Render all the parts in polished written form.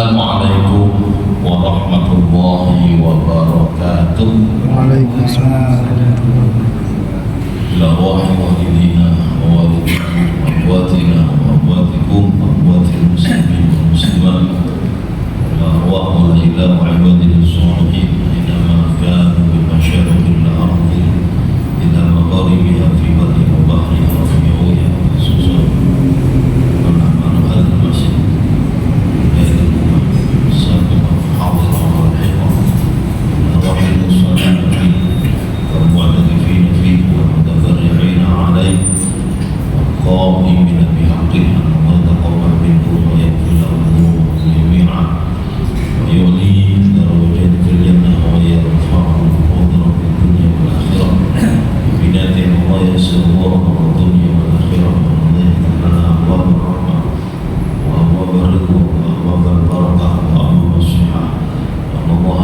Assalamualaikum warahmatullahi wabarakatuh. Waalaikumsalam. Ila wahidina wa walidina wa akhwatina wa akhwatil muslimin wa muslimat wa arwahul ila wa ibadil sholihin inama kanu bi masyariqil ardi ila magharibiha fi barri wa bahri wa fi yawya khususan wa nahmanu hadal masjid قائمين بحقها ويتقبل منهم ويغفر لهم ذنوبهم جميعا ويعلي درجات في الجنة ويرفعهم قدرا في الدنيا والآخرة بنعمة الله يسرهم الدنيا والآخرة والله تعالى أبواب الرحمة وأبواب الرضا وأبواب البركة وأبواب الصحة وأن الله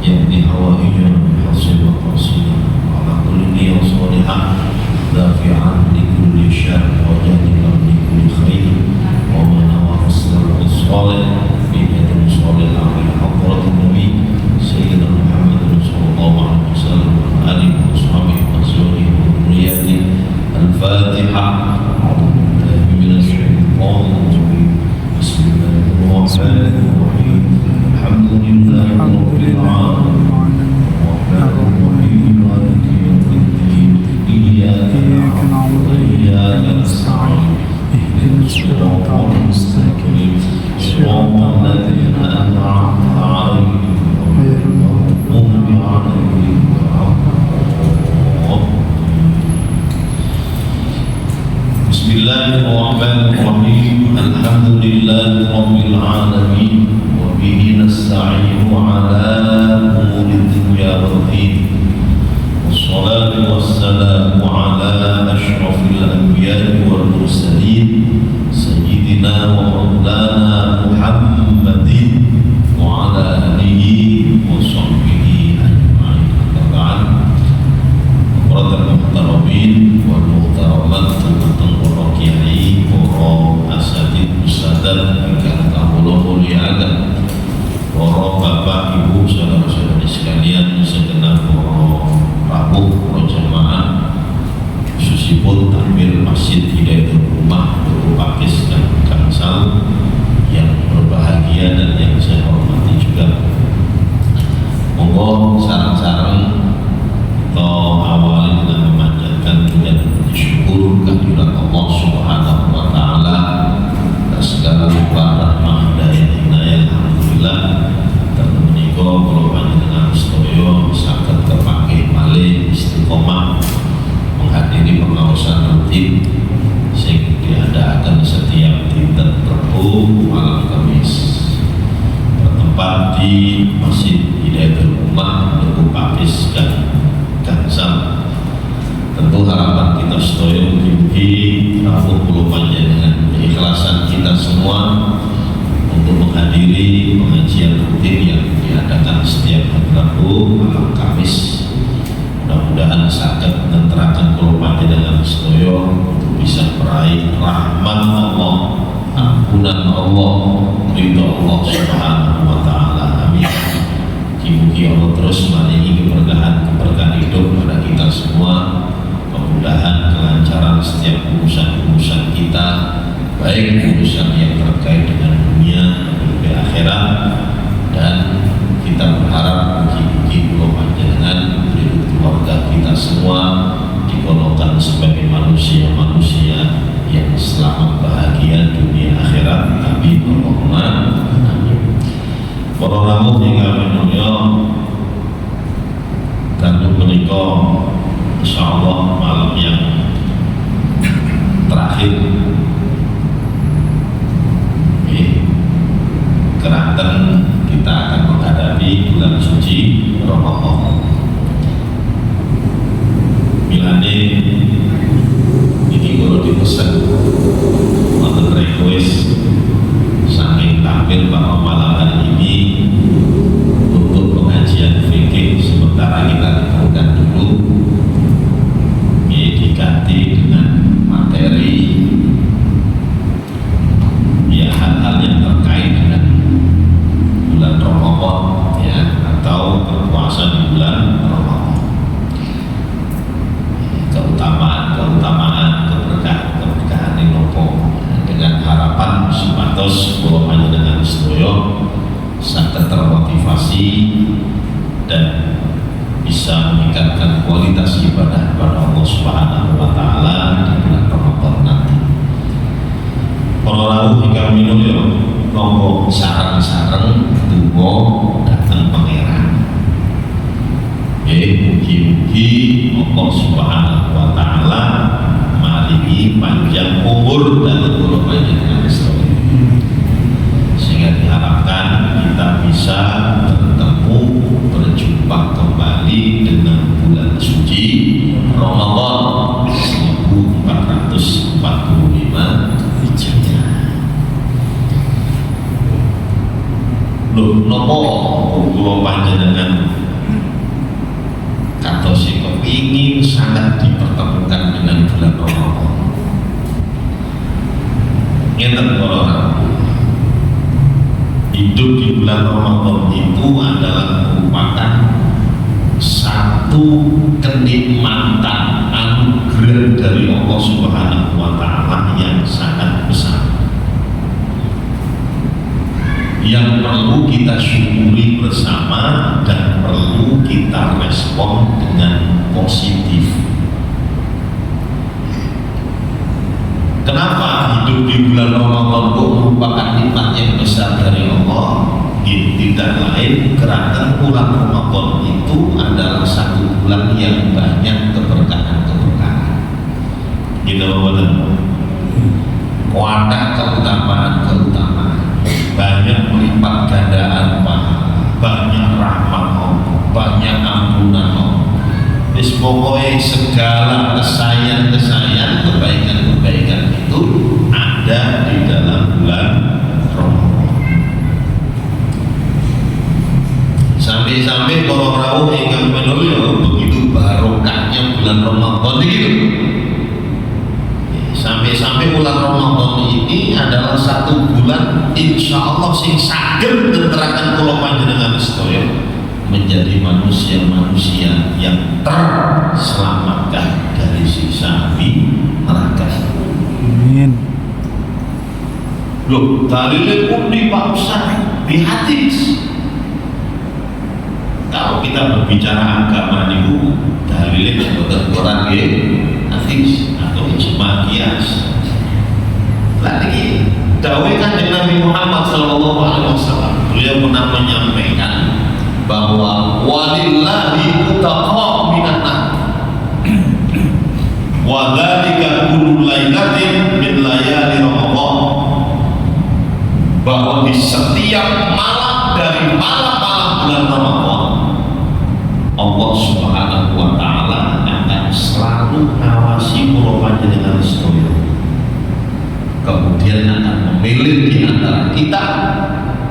يأتي حوائجنا بحسب وقصيدة وعلى كل نية صالحة دافعا لكل شر وجانبا لكل خير ومن نوى السلف الصالح بنية صالحة على حضرة النبي سيدنا محمد صلى الله عليه وسلم وآله وأصحابه وأزواجه وذريته. الفاتحة. أعوذ بالله من الشيطان الرجيم. بسم الله الرحمن الرحيم. الحمد لله رب العالمين الرحمن الرحيم مالك يوم الدين إياك نعبد وإياك نستعين اهدنا الصراط المستقيم صراط الذين أنعمت عليهم غير المغضوب عليهم ولا الضالين. بسم الله الرحمن الرحيم الحمد لله رب العالمين وبه نستعين على أمور الدنيا والدين والصلاة والسلام على أشرف الأنبياء والمرسلين سيدنا ومولانا محمد وعلى آله وصحبه أجمعين. أما بعد حضرات المحترمين والمحترمات teman-teman kiai, para asatid ustadzah ingkang kawula mulyakaken, para bapak ibu saudara-saudari sekalian segenap para para jamaah khususipun takmir Masjid Hidayatul Ummah Duku Pakis dan Gangsal yang berbahagia dan yang saya hormati juga. Monggo sareng-sareng kita awali dengan memanjatkan dan bersyukur kehadirat Allah Subhanahu wa taala atas segala limpahan rahmah dan inayah. Alhamdulillah tentu menika kula panjenengan sedaya saged kepangke malih istiqomah menghadiri pengawasan rutin sing diadakan setiap dinten Rebo malam Kamis bertempat di Masjid Hidayatul Ummah Duku Pakis dan Gangsal. Tentu harapan kita sedaya mugi-mugi rawuh kula panjenengan keikhlasan kita semua untuk menghadiri pengajian rutin yang diadakan setiap hari Rabu malam Kamis. Mudah-mudahan saged nenteraken kula panjenengan sedaya untuk bisa meraih rahmat Allah, ampunan Allah, ridha Allah Subhanahu wa taala. Amin. Mugi Allah terus maringi keberkahan hidup pada kita semua, kemudahan, kelancaran setiap urusan kita, baik urusan yang terkait dengan dunia dan akhirat, dan kita berharap mugi-mugi kula panjenengan keluarga kita semua digolongkan sebagai manusia-manusia yang selamat bahagia dunia akhirat. Amin Allahumma amin. Para rawuh ingkang minulya dan menika insyaallah malam yang terakhir keranten kita akan menghadapi bulan suci Ramadan. Milane ini kalau dipesan atau request saking tampil bahwa malam hari ini untuk pengajian fikih sementara kita liburkan dulu, diganti dengan materi ya hal-hal yang terkait dengan meningkatkan kualitas ibadah kepada Allah Subhanahu wa taala di bulan Ramadan nanti. Para rawuh ingkang minulya, monggo sareng-sareng donga dhateng pangeran. Mugi-mugi Allah Subhanahu wa taala maringi panjang umur dan kula panjenengan sedaya. Sehingga diharapkan kita bisa bertemu, berjumpa kembali dengan bulan suci Ramadan 1445 Hijriah. Loh, nopo kula panjenengan kados kepingin sangat dipertemukan dengan bulan Ramadan. Ngeten para hidup di bulan Ramadan itu adalah merupakan satu kenikmatan anugerah dari Allah Subhanahu wa taala yang sangat besar, yang perlu kita syukuri bersama dan perlu kita respon dengan positif. Kenapa hidup di bulan Ramadan kok merupakan nikmat yang besar dari Allah? Tidak lain karena bulan Ramadan itu adalah satu bulan yang banyak keberkahan-keberkahan. Gitu betul. Wadah keutamaan-keutamaan, banyak melipat gandaan pahala, banyak rahmat Allah, banyak ampunan Allah. Pokoknya segala kesayangan-kesayangan, kebaikan-kebaikan itu ada di dalam bulan Ramadan. Sampai-sampai para rawuh ingkang minulya, begitu barokahnya bulan Ramadan itu. Sampai-sampai bulan Ramadan ini adalah satu bulan insya Allah sing saged nenteraken kula panjenengan sedaya menjadi manusia-manusia yang terselamatkan dari siksa api neraka. Amin. Loh, dalilnya pun di Pak Ustaz, di hadis. Kalau kita berbicara agama itu dalilnya betul Quran ya, hadis atau ijma qiyas. Lagi dawuh Kanjeng Nabi Muhammad sallallahu alaihi wasallam, beliau pernah menyampaikan bahwa walillahi utaqa minan nar wa dzalika kullu lailatin min layali Ramadan, bahwa di setiap malam dari malam-malam bulan Ramadan Allah Subhanahu wa taala akan selalu ngawasi kula panjenengan sedaya, kemudian akan memilih di antara kita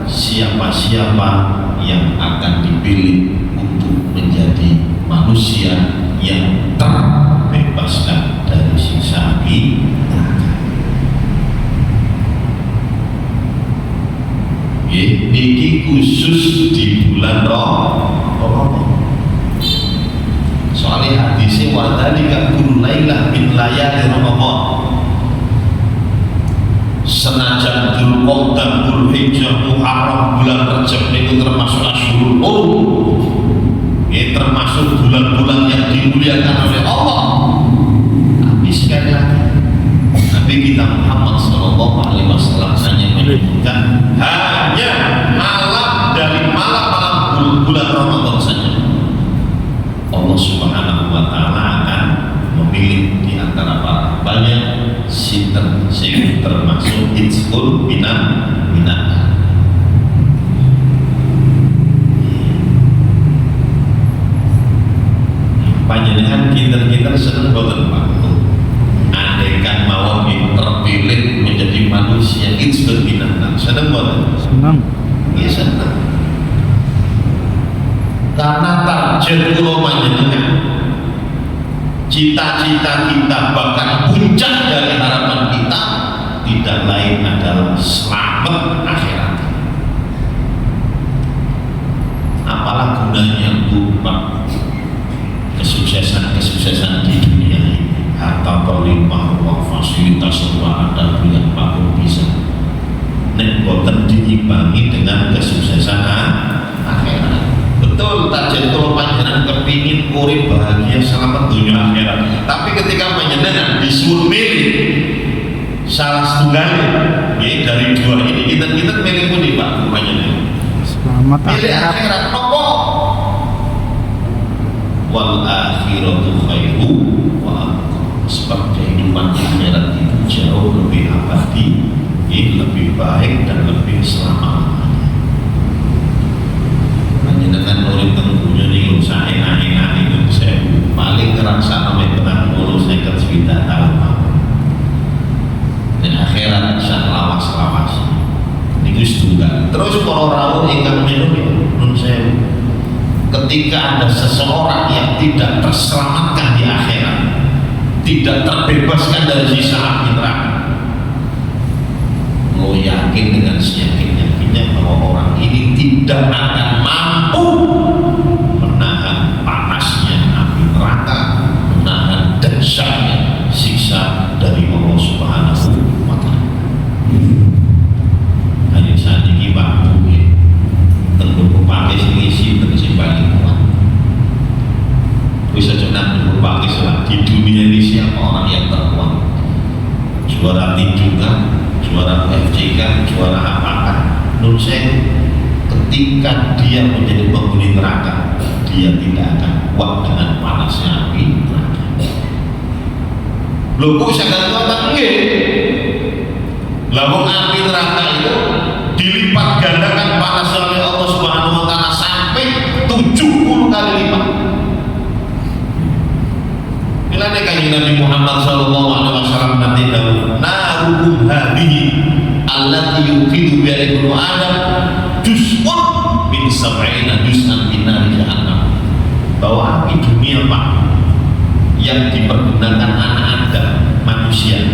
siapa-siapa yang akan dipilih untuk menjadi manusia yang terbebaskan dari siksa api neraka. Niki khusus di bulan Ramadan. Soalnya hadisnya wadhalika kullu lailah min layali Ramadan. Senajan Dzulqa'dah, Dzulhijjah, Muharram, bulan Rajab itu termasuk Asyhurul Hurum, termasuk bulan-bulan yang dimuliakan oleh Allah. Tapi sekali lagi Nabi kita Muhammad SAW hanya menyebutkan hanya malam dari malam-malam bulan Ramadan saja. Allah Subhanahu wa taala akan memilih di antara para banyak sinten sing termasuk itqul minan panjenengan kinten-kinten seneng boten Pak. Andaikan mawon terpilih menjadi manusia itqul minan, seneng boten? Senang. Iya seneng. Karena target kula panjenengan, cita-cita kita, bahkan puncak dari harapan kita tidak lain adalah selamat akhirat. Apalah gunanya Pak kesuksesan di dunia ini, harta berlimpah ruah, fasilitas ruah ada yang Pak bisa nek boten diimbangi dengan kesuksesan akhirat. Betul target kula panjenengan panjenengan kepingin urip bahagia selamat dunia akhirat, tapi ketika panjenengan disuruh milih salah setunggal ya dari dua ini, kita milih pun nih Pak panjenengan Selamat milih akhirat apa? Wal akhiratu khairu wa abqa. Sebab kehidupan akhirat itu jauh lebih abadi, lebih baik dan lebih selamat. Panjenengan urip teng dunya niku saenak-enak niku sewu paling ngrasakno mek tenan 50 tahun. Dan akhirat sak lawas-lawas niku setunggal. Terus para rawuh ingkang melu nun sewu, ketika ada seseorang yang tidak terselamatkan di akhirat, tidak terbebaskan dari sisa api neraka, lo yakin dengan seyakin-yakinnya bahwa orang ini tidak akan mampu menahan panasnya api neraka, menahan dahsyatnya siksa dari Allah Subhanahu wa Ta'ala. Hanya saat ini mampu tentu pakai sisi paling kuat. Bisa cuman pakai di dunia ini siapa orang yang terkuat? Juara tinjukan, juara FCK, juara apakah? Menurut saya, ketika dia menjadi penghuni neraka, dia tidak akan kuat dengan panasnya api neraka. Loh, kok bisa gak kuat? Enggak. Lalu api neraka itu dilipat gandakan panasnya oleh Allah Subhanahu wa Ta'ala sampai 70 kali lipat. Bila kanjeng Nabi Muhammad sallallahu alaihi wasallam nanti dahulu narukum hadhihi allati yuqidu biha ibnu Adam juz'un min sab'ina juz'an min nari jahannam. Bahwa api dunia Pak yang dipergunakan anak Adam manusia,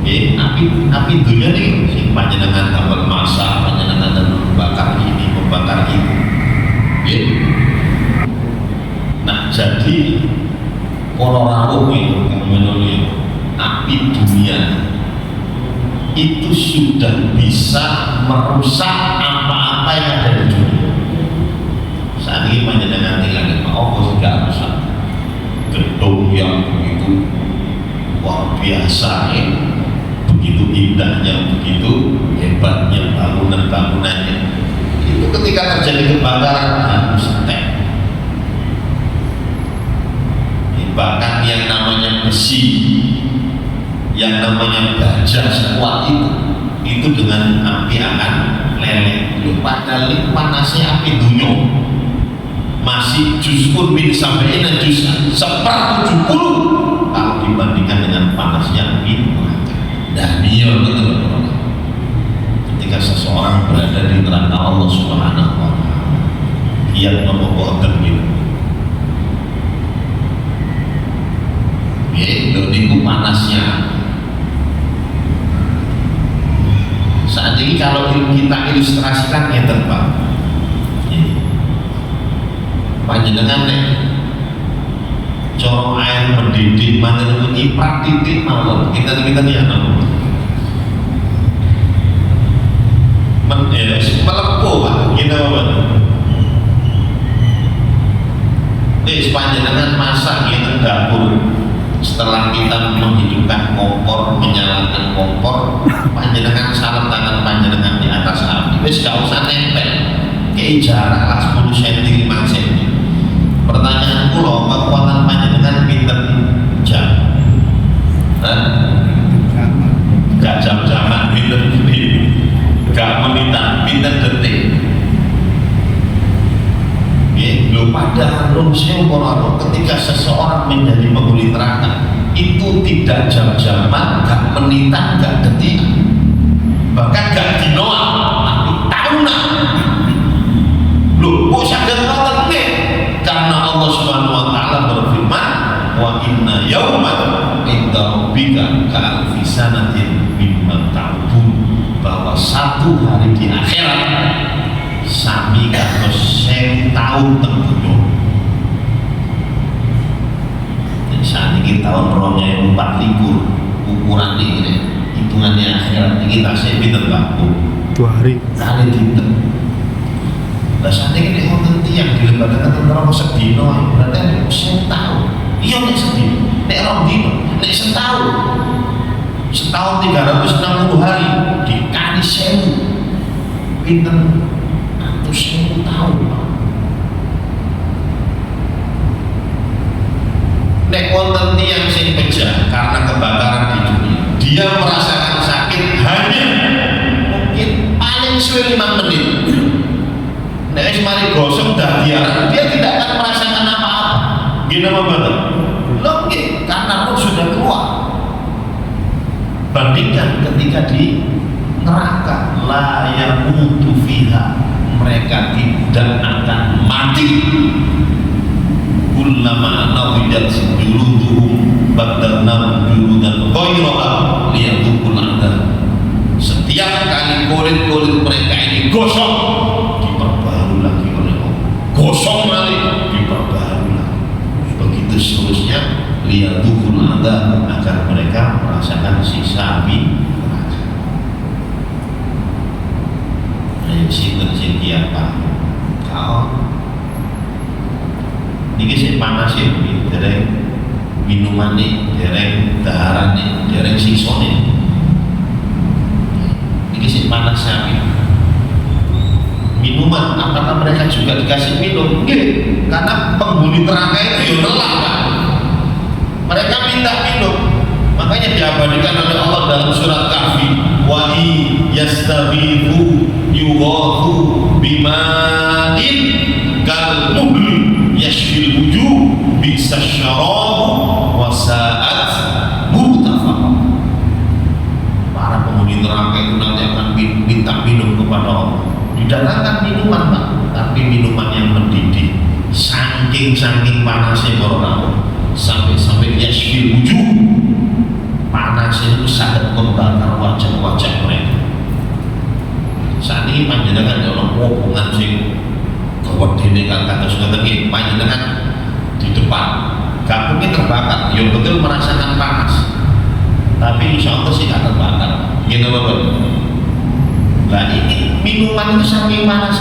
api dunia ini sing panjenengan tambal masak, panjenengan membakar ini, membakar itu. Nah, jadi orang rawuh itu menurut api dunia itu sudah bisa merusak apa-apa yang ada di dunia. Saat ini panjenengan tinggal di apa sudah rusak gedung yang begitu luar biasa begitu indahnya, begitu hebatnya bangunan-bangunannya, itu ketika terjadi kebakaran harus tek. Bahkan yang namanya besi, yang namanya baja sekuat itu dengan api akan leleh. Padahal ini panasnya api dunia masih juz'un min sab'ina juz'an 1/70 kalau dibandingkan dengan panasnya api neraka. Dan dia betul ketika seseorang berada di neraka Allah Subhanahu wa Ta'ala, dia membawakan itu. Itu panasnya. Saat ini kalau kita ilustrasikan ya Pak, panjenengan nek corong air mendidih mana nyiprat titik mawon kita ya melepuh Pak kita panjenengan masak kita dapur. Setelah kita menghidupkan kompor, menyalakan kompor, panjenengan sarap tangan panjenengan di atas api, wis gak usah nempel, kayak jarak lah 10 cm, 5 cm. Pertanyaan kula, kekuatan panjenengan pinter jam? Gak jam-jaman, pinter detik, gak menitan, pinter detik. Loh, pada manusia ketika seseorang menjadi penghuni neraka itu tidak jam-jaman, gak menitan, gak detik, bahkan gak dinoan, tapi tahunan. Loh, kok sadar ngoten nggih? Karena Allah Subhanahu wa Ta'ala berfirman, wa inna yauman inda rabbika ka'alfi sanatin mimma ta'udun, bahwa satu hari di akhirat sami kados 1000 tahun tentunya. Jadi saat ini tahun 2024 ukuran ini hitungannya akhirat ini tak saya pinter Pak 2 hari kali dinten Lah sakniki nek wonten tiyang dilebataken tentara sedina berarti ada 1000 tahun. Iya nek sedina, nek rong dina, nek setahun. Setahun 360 hari dikali 1000. Pinten 100.000 tahun. Nek wonten tiyang sing pejah karena kebakaran di dunia, dia merasakan sakit hanya mungkin paling suwe 5 menit. Nek wis mari gosok dadiaran, dia tidak akan merasakan apa-apa. Gini apa betul? Loh, karena roh sudah keluar. Bandingkan ketika di neraka, la yamutu fiha, mereka tidak akan mati. Kullama nawidat juluduhum badalnahum juludan ghairaha liyadhuqul adab. Setiap kali kulit-kulit mereka ini gosok, diperbaharui lagi oleh Allah. Gosok lagi, diperbaharui lagi. Begitu seterusnya, liyadhuqul adab, agar mereka merasakan siksa api neraka. Ayo sinten sing kiat Pak. Kau niki sing panas ya, dereng minumane, dereng daharane, dereng sisone. Niki sing panas sapi. Minuman, apakah mereka juga dikasih minum? Nggih, karena penghuni neraka itu ya nelak Pak. Mereka minta minum. Makanya diabadikan oleh Allah dalam surat Kahfi, wa yastaghithu yughathu bima'in kal muhli yashfil wujuh bisa syarab wa sa'at murtafaqah. Para penghuni neraka itu nanti akan minta minum kepada Allah. Didatangkan minuman Pak, tapi minuman yang mendidih. Saking panasnya orang, sampai yashfil wujuh, panasnya itu sangat membakar wajah-wajah mereka. Saat ini panjenengan orang hubungan sing kewedene kan kados ngoten nggih, panjenengan di depan gak mungkin terbakar, ya betul merasakan panas, tapi insya Allah sih gak terbakar, gitu Bapak. Nah ini minuman itu saking panas,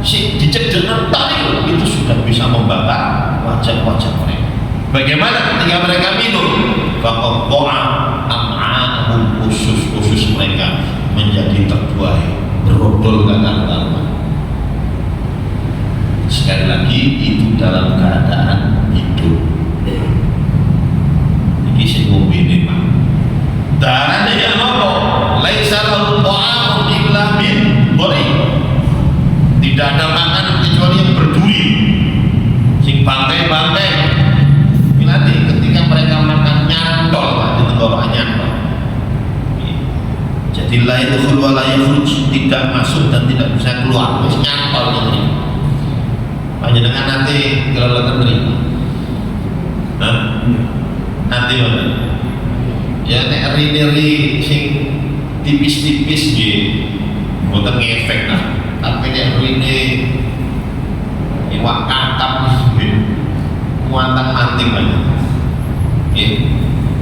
si dicedek tadi itu sudah bisa membakar wajah-wajah mereka. Bagaimana ketika mereka minum? Faqa'a am'a'ahum, usus mereka menjadi terbuai, berodol kanan-kanan. Sekali lagi itu dalam keadaan hidup. Ini sing ngombe Pak. Darane ya nopo? Laisa lahu ta'amun illa min dhari. Tidak ada makanan kecuali yang berduri. Sing bangkai-bangkai. Nanti ketika mereka makan nyantol Pak, di tenggorokan nyantol. Jadi la yadkhul wa la yakhruj, tidak masuk dan tidak bisa keluar, wis nyantol ini. Panjenengan nanti kalau terima. Nanti mana? Ya nek ri-ri sing tipis-tipis nggih mboten ngefek lah. Tapi nek rine iwak kakap nggih muatan manting banget. Nggih.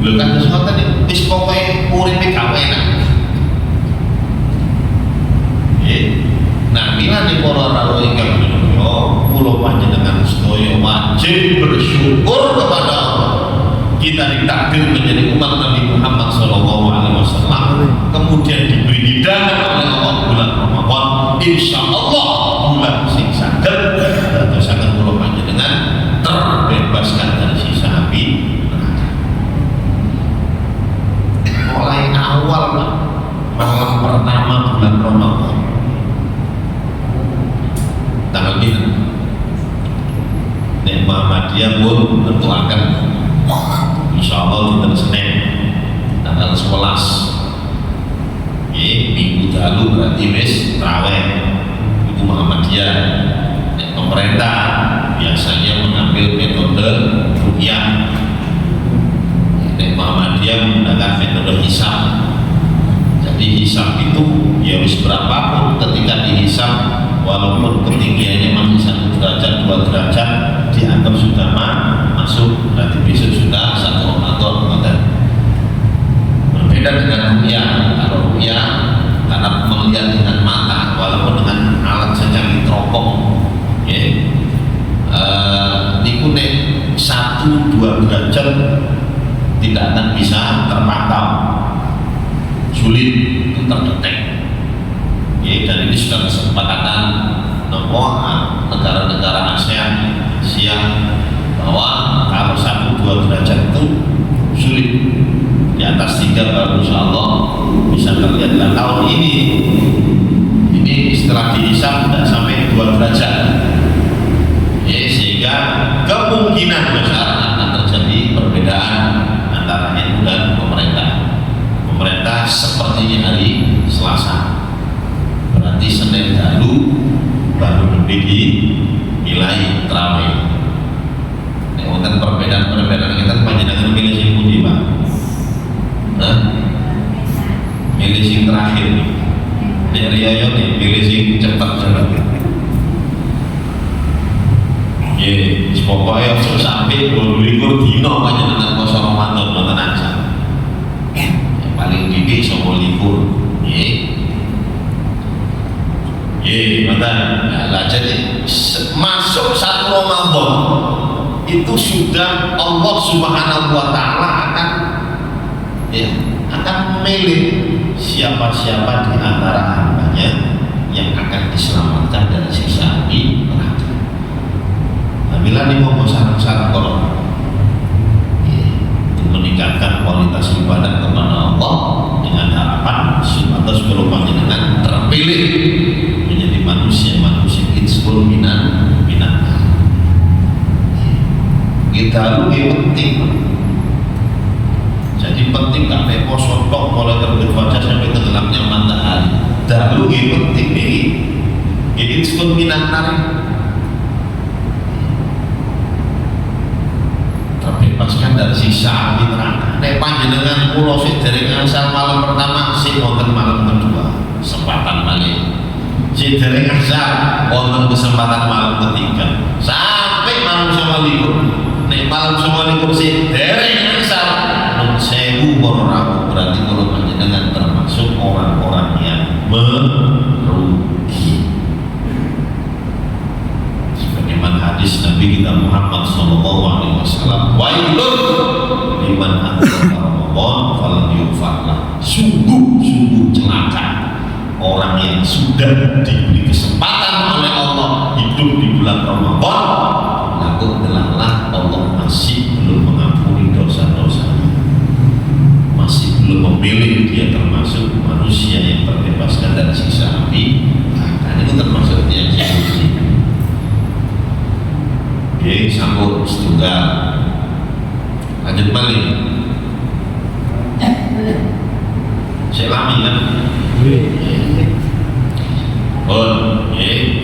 Lho kan terus ngoten wis pokoke uripe gak enak. Nggih. Nah, milane para rawuh ingkang menika, kula panjenengan sedaya wajib bersyukur kepada Allah. Kita ditakdir menjadi umat Nabi Muhammad SAW, kemudian diberi hidangan oleh Allah bulan Ramadan. Insya Allah bulan sing saged dadosaken kula panjenengan terbebaskan dari sisa api neraka. Mulai awal Pak, malam pertama bulan Ramadan. Tanggal ini Nek Muhammadiyah pun tentu akan insya Allah di Senin tanggal 11 minggu lalu berarti wis traweh itu Muhammadiyah. Nek pemerintah biasanya mengambil metode ruqyah. Nek Muhammadiyah menggunakan metode hisab. Jadi hisab itu ya wis berapapun ketika dihisab, walaupun ketinggiannya masih 1 derajat 2 derajat dianggap sudah masuk, berarti besok sudah 1 Ramadan. Berbeda dengan ruqyah. Kalau ruqyah karena melihat dengan mata, walaupun dengan alat saja diteropong 1-2 derajat tidak akan bisa terpantau, sulit untuk terdetek. Ya, dan ini sudah kesepakatan negara-negara ASEAN bahwa kalau 1-2 derajat itu sulit, di atas 3 baru insya Allah bisa terlihat. Dan tahun ini setelah dihisap tidak sampai 2 derajat, ya, sehingga kemungkinan besar akan terjadi perbedaan antara NU dan pemerintah sepertinya hari Selasa, berarti Senin lalu baru lebih dinilai terawih. Untuk perbedaan kita panjenengan milih sing pundi, Pak? Milih sing terakhir nih. Nek riyo nih milih sing cepat. Ye, pokoknya sampai 22 dino panjenengan poso Ramadan mboten aja. Yang paling dikit 29. Mboten. Lah jadi masuk 1 Ramadan itu sudah Allah Subhanahu wa taala akan memilih siapa-siapa di antara hambanya yang akan diselamatkan dari siksa api neraka. Bila nih mau sarang-sarang kalau untuk meningkatkan kualitas ibadah kepada Allah dengan harapan supaya sebelum panjenengan terpilih menjadi manusia itsul minan. Kita lebih penting. Jadi penting gak lepo sotok mulai terbit wajah sampai tenggelamnya matahari. Dahulu lebih penting ini disebut minat tarik. Terbebaskan dari siksa api neraka. Nek panjenengan kula sing dereng asal malam pertama sing wonten malam kedua, kesempatan malih. Sing dereng asal wonten kesempatan malam ketiga. Sampai malam 29. Nek malam 29 sing dereng asal nun 1000 orang, berarti kalau panjenengan termasuk orang-orang yang merugi. Sebagaimana hadis Nabi kita Muhammad SAW, wailun liman adraka Ramadan falam yughfarlah. Sungguh celaka orang yang sudah diberi kesempatan oleh Allah hidup di bulan Ramadan, namun telah Allah masih belum mengampuni dosa-dosanya, masih belum memilih dia termasuk manusia yang terbebaskan dari siksa api. Nah, itu termasuk yang suci. Oke, sambut setunggal. Lanjut balik. Saya lami kan?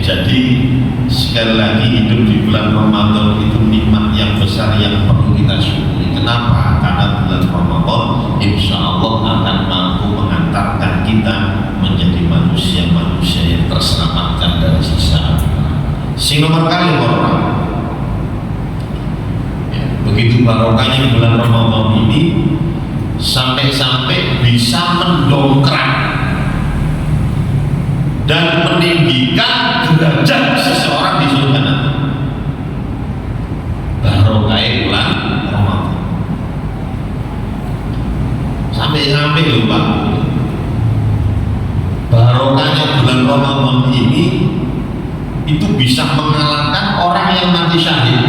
Jadi sekali lagi hidup di bulan Ramadan itu nikmat yang besar yang perlu kita syukuri. Kenapa? Karena bulan Ramadan insya Allah akan mampu mengantarkan kita menjadi manusia-manusia yang terselamatkan dari siksa api. Sing nomor kali orang. Begitu barokahnya bulan Ramadan ini sampai bisa mendongkrak dan meninggikan derajat seseorang di surga nanti. Barokah bulan Ramadan. Sampai lupa. Barokahnya bulan Ramadan ini itu bisa mengalahkan orang yang mati syahid.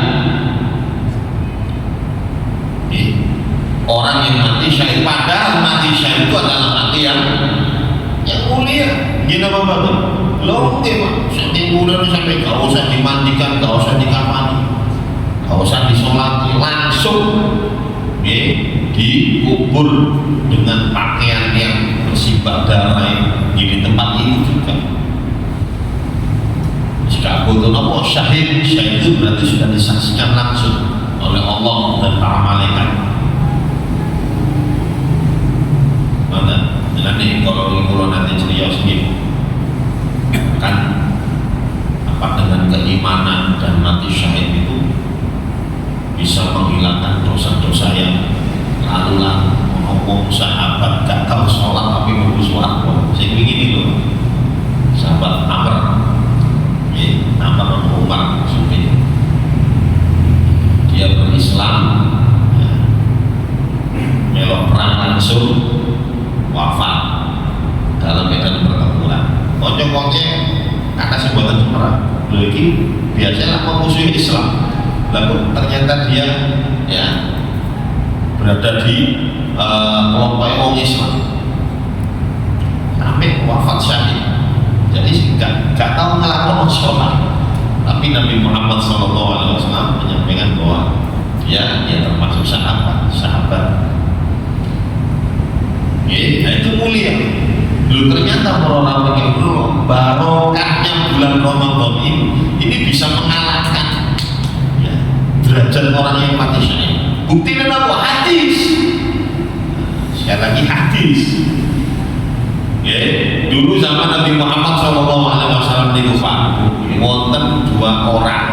Orang yang mati syahid, padahal mati syahid itu adalah mati yang mulia. Gini apa bagus? Lo Pak, saking mulia sampai gak usah dimandikan, gak usah dikafani, gak usah disolati, langsung dikubur dengan pakaian yang bersibak darah di tempat ini juga. Jika aku tahu syahid itu berarti sudah disaksikan langsung oleh Allah dan para malaikat. Nanti kalau nanti ceria sedikit kan dengan keimanan dan mati syahid itu bisa menghilangkan dosa-dosa yang lalu ngomong sahabat gak tahu sholat tapi nunggu sholat. Saya begini loh, sahabat Amr Umar maksudnya dia berislam, ya, melok perang langsung, wafat dalam medan pertempuran. Kocok-kocok kata sebutan semerah lagi biasanya memusuhi Islam, lalu ternyata dia ya berada di kelompok orang Islam sampai wafat syahid. Jadi gak tahu ngelakuin sholat, tapi Nabi Muhammad SAW menyampaikan bahwa dia termasuk sahabat. Ya, itu mulia. Lu ternyata orang yang dulu barokahnya bulan Ramadan ini bisa mengalahkan ya, derajat orang yang mati syahid. Bukti apa? Hadis. Sekali lagi hadis. Ya, dulu zaman Nabi Muhammad SAW di Kufah, wonten 2 orang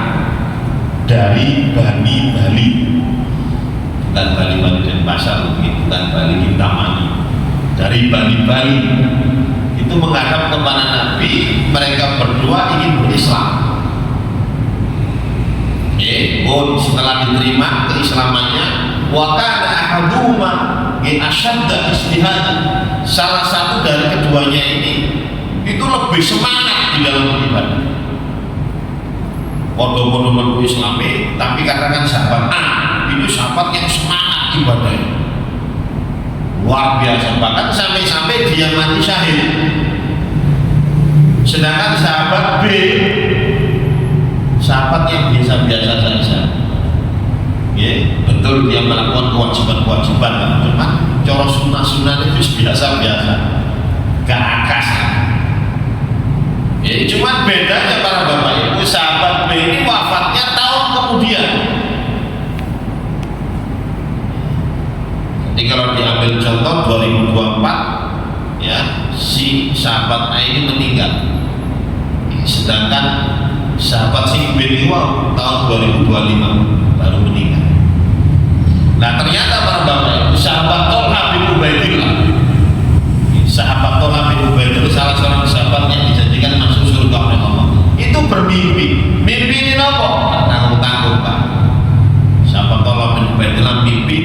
dari Bani Bali, bukan Bali dan Pasar, bukan Bali Kintamani, dari Bani Bali itu menghadap kepada Nabi. Mereka berdua ingin berislam. Setelah diterima keislamannya, wa kana ahaduhuma asyadda ijtihadan, salah satu dari keduanya ini itu lebih semangat di dalam beribadah. Podo-podo menurut Islami, tapi katakan sahabat itu sahabat yang semangat ibadahnya luar biasa, bahkan sampai-sampai dia mati syahid. Sedangkan sahabat B, sahabat yang biasa-biasa saja, ya, betul dia melakukan kewajiban-kewajiban, cuma cara sunnah-sunnah itu biasa-biasa, gak akas. Ya, cuma bedanya para bapak ibu, sahabat B ini wafatnya tahun kemudian. Jadi kalau diambil contoh 2024, ya, si sahabat A ini meninggal, sedangkan sahabat si B ini tahun 2025 baru meninggal. Nah ternyata para bapak ibu, sahabat Tolha bin Ubaidillah, sahabat Tolha bin Ubaidillah salah seorang sahabat yang dijanjikan masuk surga oleh Allah, itu bermimpi. Mimpi ini apa? Tanggung-tanggung Pak. Sahabat Tolha bin Ubaidillah mimpi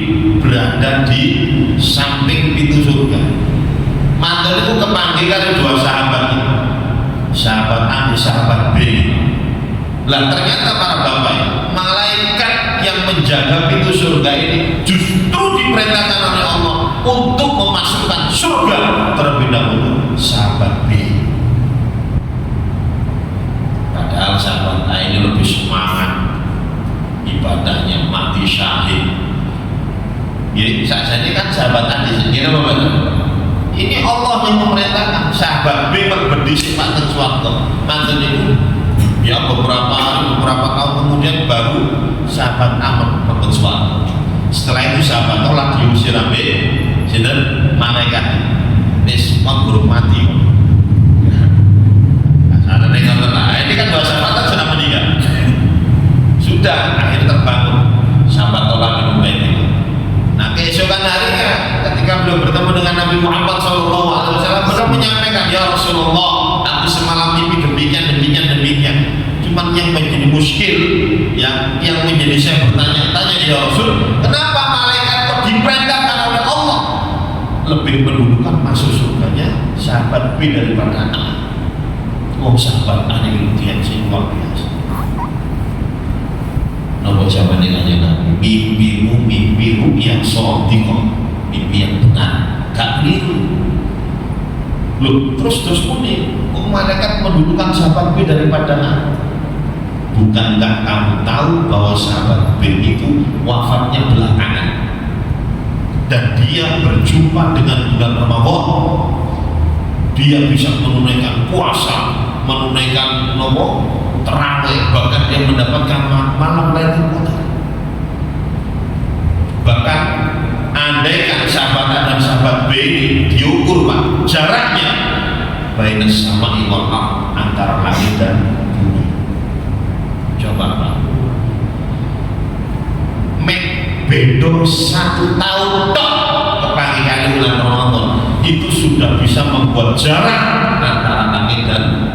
berada di samping pintu surga. Mantul itu kepanggil dari 2 sahabat ini, sahabat A, sahabat B. Lah ternyata para bapak, malaikat yang menjaga pintu surga ini justru diperintahkan oleh Allah untuk memasukkan surga terlebih dahulu sahabat B. Padahal sahabat A ini lebih semangat ibadahnya, mati syahid. Jadi saat ini kan sahabat A disini apa benar? Ini Allah yang memerintahkan sahabat B berdisi mantan suatu mantan itu. Ya beberapa tahun kemudian baru sahabat A dapat suatu. Setelah itu sahabat tolak diusir sampai sini malaikat nis buruk mati. Ada yang ini kan 2 sahabat sudah meninggal. Sudah akhirnya terbangun sahabat tolak di itu. Nah keesokan harinya ketika beliau bertemu dengan Nabi Muhammad SAW, beliau menyampaikan, ya Rasulullah, aku semalam mimpi demikian. Cuman yang menjadi muskil, yang menjadi saya bertanya-tanya, ya Rasul, kenapa malaikat kok diperintahkan oleh Allah lebih mendudukan masuk surganya sahabat B daripada A? Sahabat A ini dia luar biasa. Nopo jawaban dengan Nabi, mimpimu yang shadiqah, mimpi yang benar, gak keliru. Loh, terus muni, malaikat mendudukan sahabat B daripada A. Bukankah kamu tahu bahwa sahabat B itu wafatnya belakangan dan dia berjumpa dengan bulan Ramadan, dia bisa menunaikan puasa, menunaikan terawih, bahkan dia mendapatkan malam Lailatul Qadar. Bahkan andaikan sahabat A dan sahabat B ini diukur Pak, jaraknya bainas sama'i wal ardh, antara langit dan bumi. Coba Pak, bedo 1 tahun tok kepanggilan bulan Ramadan itu sudah bisa membuat jarak antara langit dan bumi.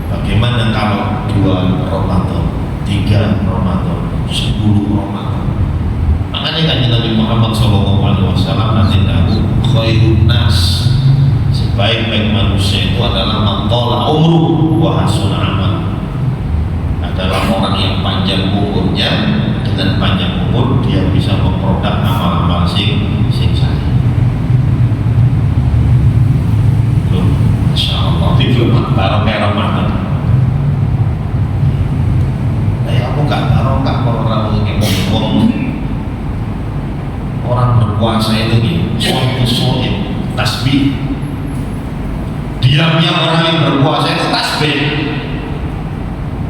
Bagaimana kalau 2 Ramadan, 3 3 Ramadan, 10 Ramadan. Makanya kan Nabi Muhammad SAW nanti tahu khairun nas, sebaik-baik manusia itu adalah man tala umru wa hasuna amal, adalah orang yang panjang umurnya. Dengan panjang umur dia bisa memproduk amal-amal sing sahih. Masya Allah, itu barokah Ramadan. Aku gak barokah kalau orang berpuasa itu sohib tasbih. Diamnya orang yang berpuasa itu tasbih.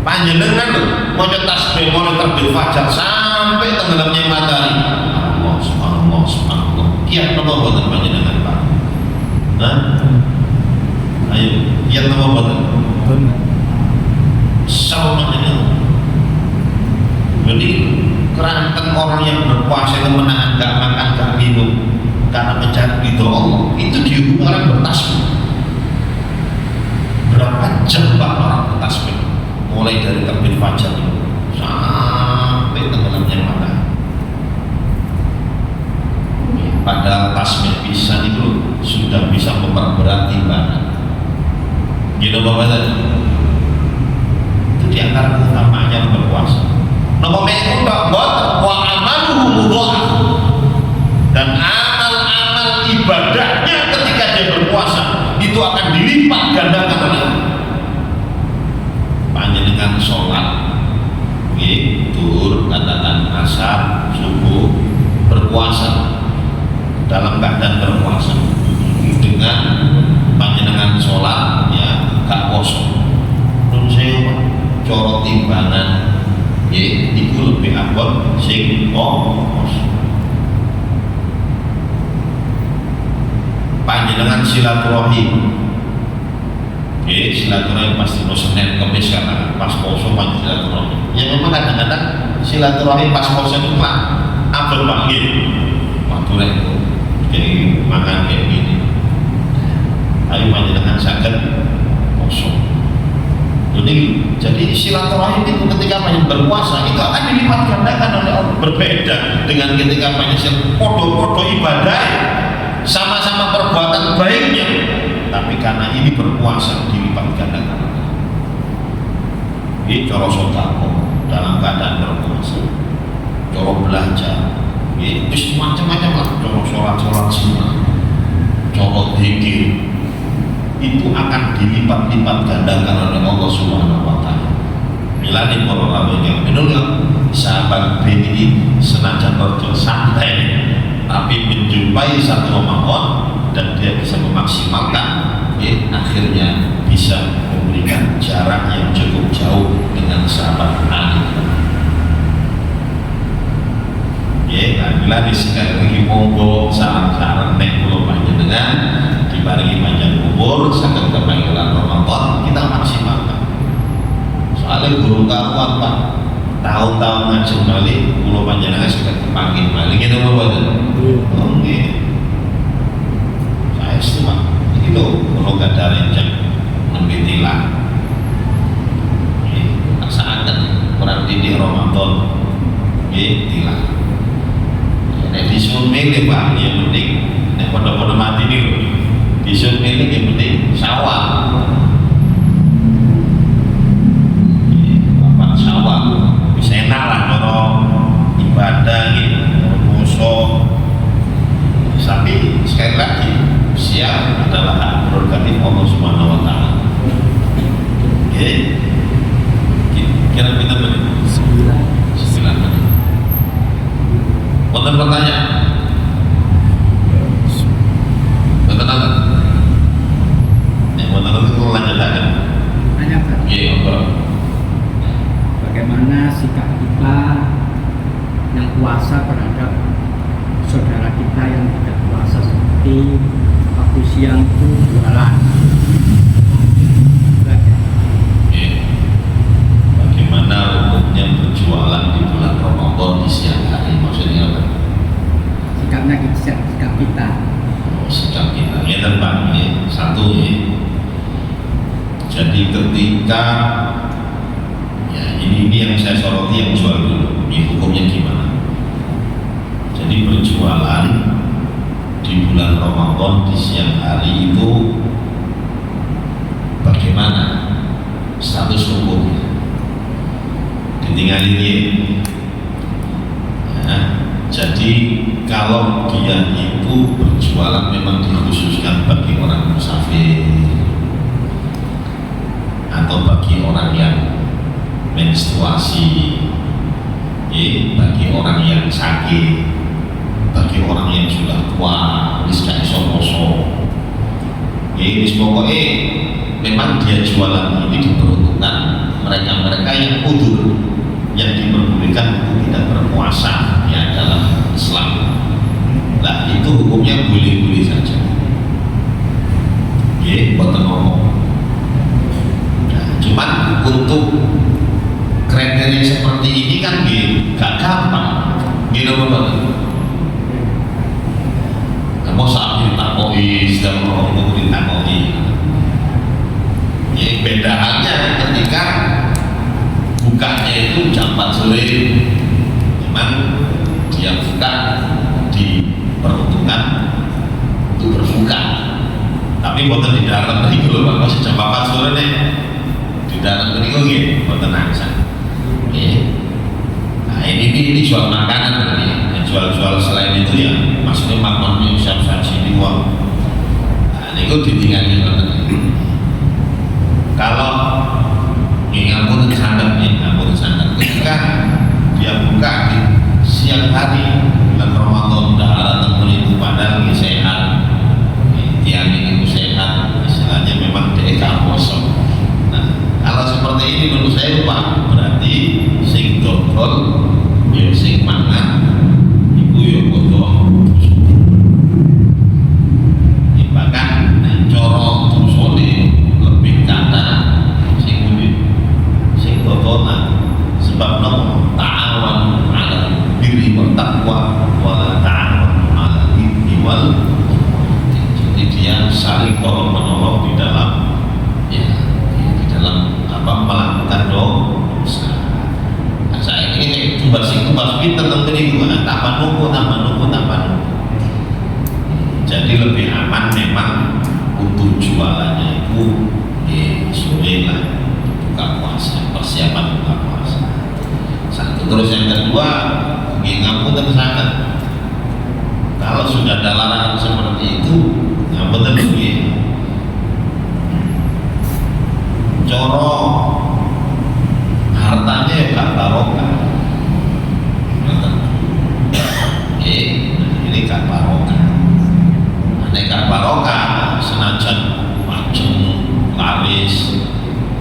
Panjenengan loh, mau tasbih mulai terbit fajar sampai tenggelamnya matahari. Allah subhanallah subhanallah. Kiat nama buatan panjenengan Pak. Nah, ayo kiat nama buatan. Sama panjenengan. Jadi keranten orang yang berpuasa itu menahan gak makan gak minum karena mencari ridho Allah, itu dihukum orang bertasbih. Berapa jam Pak orang bertasbih? Mulai dari terbit fajar sampai tenggelamnya matahari. Padahal tasbih pisan itu sudah bisa memperberat timbangan. Gitu Bapak tadi. Itu diantara utamanya berpuasa. Nomor itu buat wa amaluhu mudha'af, dan amal-amal ibadahnya ketika dia berpuasa itu akan dilipat gandakan oleh Allah. Panjenengan sholat, zuhur, katakan asar, subuh, berpuasa dalam keadaan berpuasa dengan panjenengan sholat ya gak kosong. Nun sewa coro timbangan. Itu lebih abot sing panjenengan silaturahim. Silaturahim pasti no Senin Kamis karena pas poso panjang silaturahim. Ya memang kadang-kadang silaturahim pas poso itu Pak abot panggil waktu itu jadi makan kayak gini. Ayo panjenengan saged poso. Jadi silaturahim itu ketika banyak berpuasa itu akan dilipat gandakan oleh Allah. Berbeda dengan ketika banyak podo-podo ibadah, sama-sama perbuatan baiknya, tapi karena ini berpuasa dilipat gandakan. Ini coro sodako dalam keadaan berpuasa, coro belajar, itu macam-macam lah, coro sholat sunnah, coro dzikir, itu akan dilipat-lipat gandakan oleh Allah Subhanahu wa Ta'ala. Milani para ulama yang menolak sahabat ini senajan orjo santai, tapi menjumpai satu Ramadan dan dia bisa memaksimalkan, akhirnya bisa memberikan jarak yang cukup jauh dengan sahabat Ali. Milani sekali lagi monggo saran-saran nek kula panjenengan diparingi panjang umur saged kepanggilan Ramadan kita maksimalkan. Soalnya guru karuan Pak tahun-tahun ngajeng balik kula panjenengan saged kepanggil balik ngene apa mboten? Nggih. Saya istimewa. Iki lho kula gadah rencang nembe tilang. Nggih, aksaaken kurang didik Ramadan. Nggih, tilang. Nek disuwun milih Pak yang penting nek pada-pada mati nih disuwun milih yang penting sawah. Bapak sawah bisa enak lah kalau ibadah gitu, puasa. Tapi sekali lagi siap adalah hak prerogatif Allah Subhanahu wa Ta'ala. Oke. Kira kita menit 9 menit. Wonten pertanyaan? Wonten apa? Wonten itu lanjutkan. Tanya Pak. Iya, Pak. Bagaimana sikap kita yang puasa terhadap saudara kita yang tidak puasa, seperti waktu siang itu jualan? Bagaimana hukumnya berjualan di bulan Ramadan di siang hari? Maksudnya apa? Sikap kita. Oh, sikap kita. Ya terbang ya. Satu ya. Jadi ketika ya ini yang saya saya soroti yang jual dulu, ini hukumnya gimana? Jadi berjualan di bulan Ramadan di siang hari itu bagaimana status hukumnya? Ditinggali dia. Nah, jadi kalau dia itu berjualan memang dikhususkan bagi orang musafir atau bagi orang yang menstruasi, bagi orang yang sakit, bagi orang yang sudah tua, wis gak iso poso. Wis pokoke memang dia jualan ini diperuntukkan mereka-mereka yang udzur, yang diperbolehkan untuk tidak berpuasa ya dalam Islam. Nah itu hukumnya boleh-boleh saja. Boten ngomong. Nah, cuman untuk kriteria seperti ini kan gak gampang. Gitu betul. Kamu saat ditakoi, sedang ngomong ditakoi. Bedaannya ketika bukanya itu jam 4 sore, memang dia buka diperuntukkan untuk berbuka, tapi bukan di dalam negeri loh, Pak. Masih jam 4 sore nih di dalam negeri kok gitu, bukan nangsa. Nah ini jual makanan nih, jual-jual selain itu ya, maksudnya makanan yang siap-siap sini uang. Nah ini kok ditinggalin banget. Kalau ngampun sangat ketika dia buka di siang hari bulan Ramadan dahara itu padahal sehat, tiang ini sehat, istilahnya memang dia kosong. Nah kalau seperti ini menurut saya Pak, berarti sing dodol ya sing mangan iku ya bodoh. Bahkan coro dusone lebih kata sing dodolan, sebab nopo ta'awan 'alal birri wat taqwa wa la ta'awan 'alal itsmi wal udwan. Jadi dia saling tolong menolong di dalam melakukan dosa. Nah, saya ini tumbas pinter tentang ini juga tambah nunggu. Jadi lebih aman memang untuk jualannya itu sore lah buka puasa, persiapan buka puasa. Satu, terus yang kedua, ngapunten sangat. Kalau sudah ada larangan seperti itu, ngapunten coro hartanya ya gak barokah. Ini gak barokah. Nek gak barokah, senajan macam laris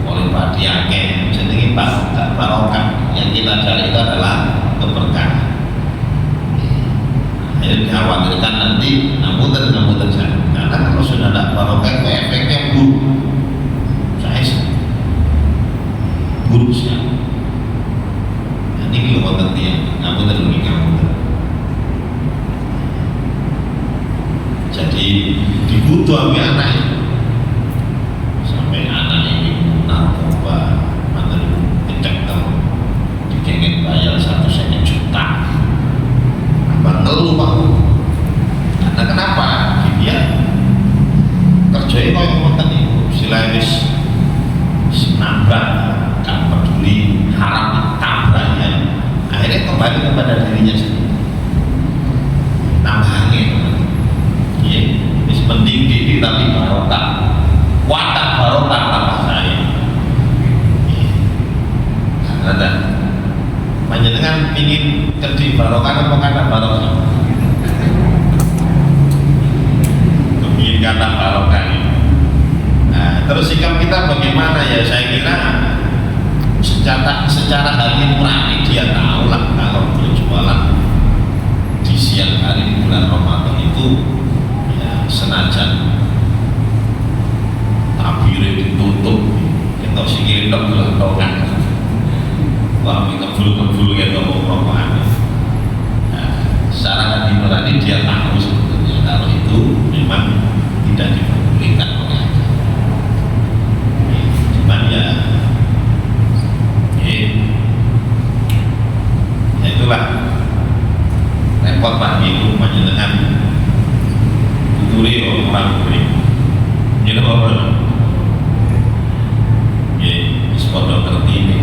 oleh padi akeh, jenenge gak barokah. Yang kita cari itu adalah keberkahan. Ini dikhawatirkan nanti ngapunten saya. Karena kalau sudah ada barokah itu efeknya buruk sekali. Ini kalau wonten tiyang ngapunten. Jadi dibutuh ambil anak sampai anak ini narkoba, mantan kecekel, dikengeng bayar 1 juta. Apa ngeluh Pak? Karena kenapa? Dia kerjanya kok wonten niku, sila wis nabrak, gak peduli haram tabraknya, akhirnya kembali kepada dirinya sendiri. Tambahnya wis penting di tapi barokah, watak barokah tambah saya. Karena panjenengan ingin kerja barokah apa kata barokah? Ingin kata barokah. Nah, terus sikap kita bagaimana ya? Saya kira secara hati nurani dia tahu lah kalau berjualan di siang hari di bulan Ramadan itu ya senajan tabire ditutup kita sikile tok gelotongan wami kebul-kebul gitu rokokan. Nah, secara hati nurani dia tahu sebetulnya kalau itu memang tidak diperbolehkan oleh agama. Cuman ya khotbah itu panjenengan tuturi orang kuwi. Jadi apa? Ya, sepodo ngerti ini.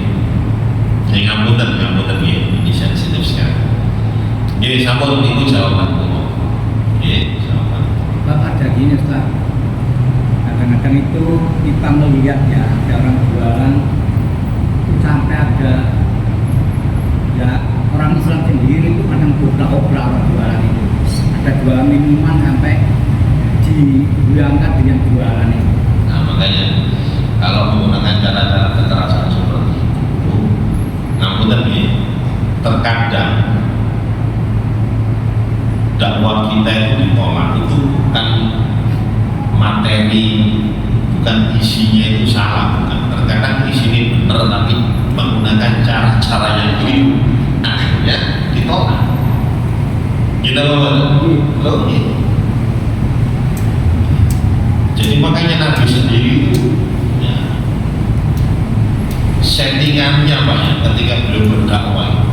Ini ngapunten ya, ini sensitif sekali. Jadi sampun niku jawaban kula. Ya, jawaban. Pak, ada gini Ustaz. Kadang-kadang itu kita melihat ya ada orang jualan itu sampai ada ya orang Islam sendiri itu kadang obrak-obrak orang jualan itu. Ada jualan minuman sampai diangkat dengan jualan itu. Nah makanya kalau menggunakan cara-cara kekerasan seperti itu, ngapunten ya, terkadang dakwah kita itu ditolak itu bukan materi, bukan isinya itu salah, bukan. Terkadang isinya benar tapi menggunakan cara-cara yang keliru, akhirnya ditolak. Kita loh gitu. Jadi makanya Nabi sendiri itu ya, settingannya banyak ketika beliau berdakwah.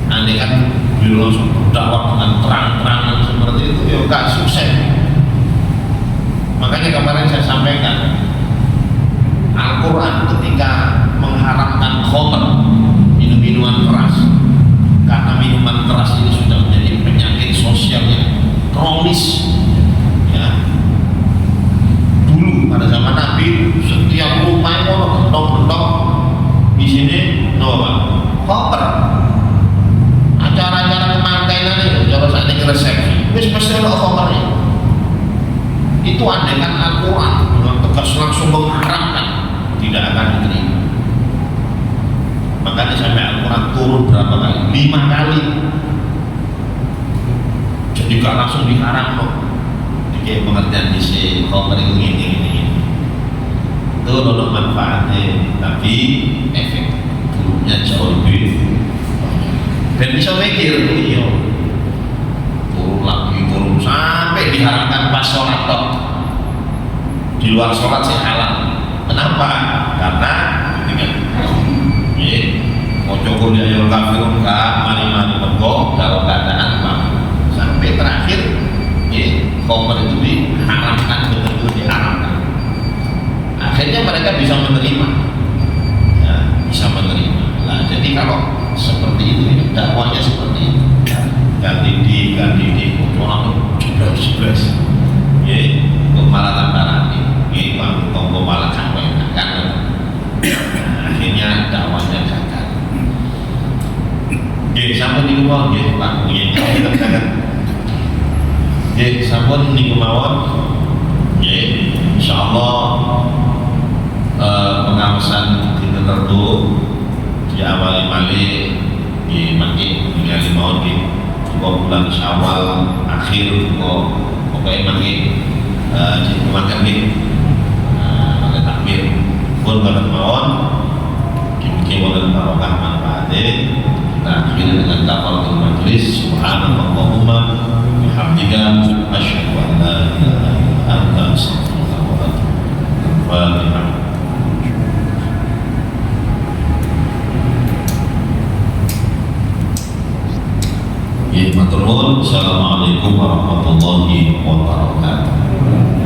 Andai kan beliau langsung berdakwah dengan terang-terangan seperti itu, ya gak sukses. Makanya kemarin saya sampaikan Al-Quran ketika mengharamkan khamr, minuman keras, karena minuman keras ini sudah menjadi penyakit sosial yang kronis. Ya, dulu pada zaman Nabi setiap rumah itu bentok-bentok di sini, khamr. Acara-acara kemangkainan itu, kalau saat ini resepsi, wis pasti ada khamrnya. Itu andaikan Al-Quran dengan tegas langsung mengharamkan, tidak akan diterima. Makanya sampai Al-Quran turun berapa kali? 5 kali. Jadi gak langsung diharam kok. Jadi pengertian di sini khamr itu ini. Itu loh manfaatnya, tapi efek buruknya jauh lebih. Dan bisa mikir, iya, turun lagi, turun sampai diharapkan pas sholat toh. Di luar sholat sih halal. Kenapa? Karena ketika mojokul ya yul kafirun ka mari-mari mergo dalam keadaan mampu. Sampai terakhir khamr itu diharamkan, betul-betul diharamkan. Akhirnya mereka bisa menerima, ya, bisa menerima. Nah, jadi kalau seperti itu ya, dakwahnya seperti itu. Ganti di orang jebres ya, kok malah tambah rame ya, bang tonggo malah kamu kan. Akhirnya dakwahnya gagal ya, sampun di rumah ya Pak ya, kita katakan ya, sampun di rumah ya, insyaallah pengawasan kita tertentu diawali malih di makin tinggal 5 tahun di bulan Syawal akhir kok pokoknya makin jadi makan di ada takbir pun kalau mohon mungkin boleh barokah manfaatnya. Kita akhiri dengan kafaratul majlis. Subhanallahumma bihamdika asyhadu an la ilaha illa anta astaghfiruka wa atubu ilaik. Matur nuwun. Assalamualaikum warahmatullahi wabarakatuh.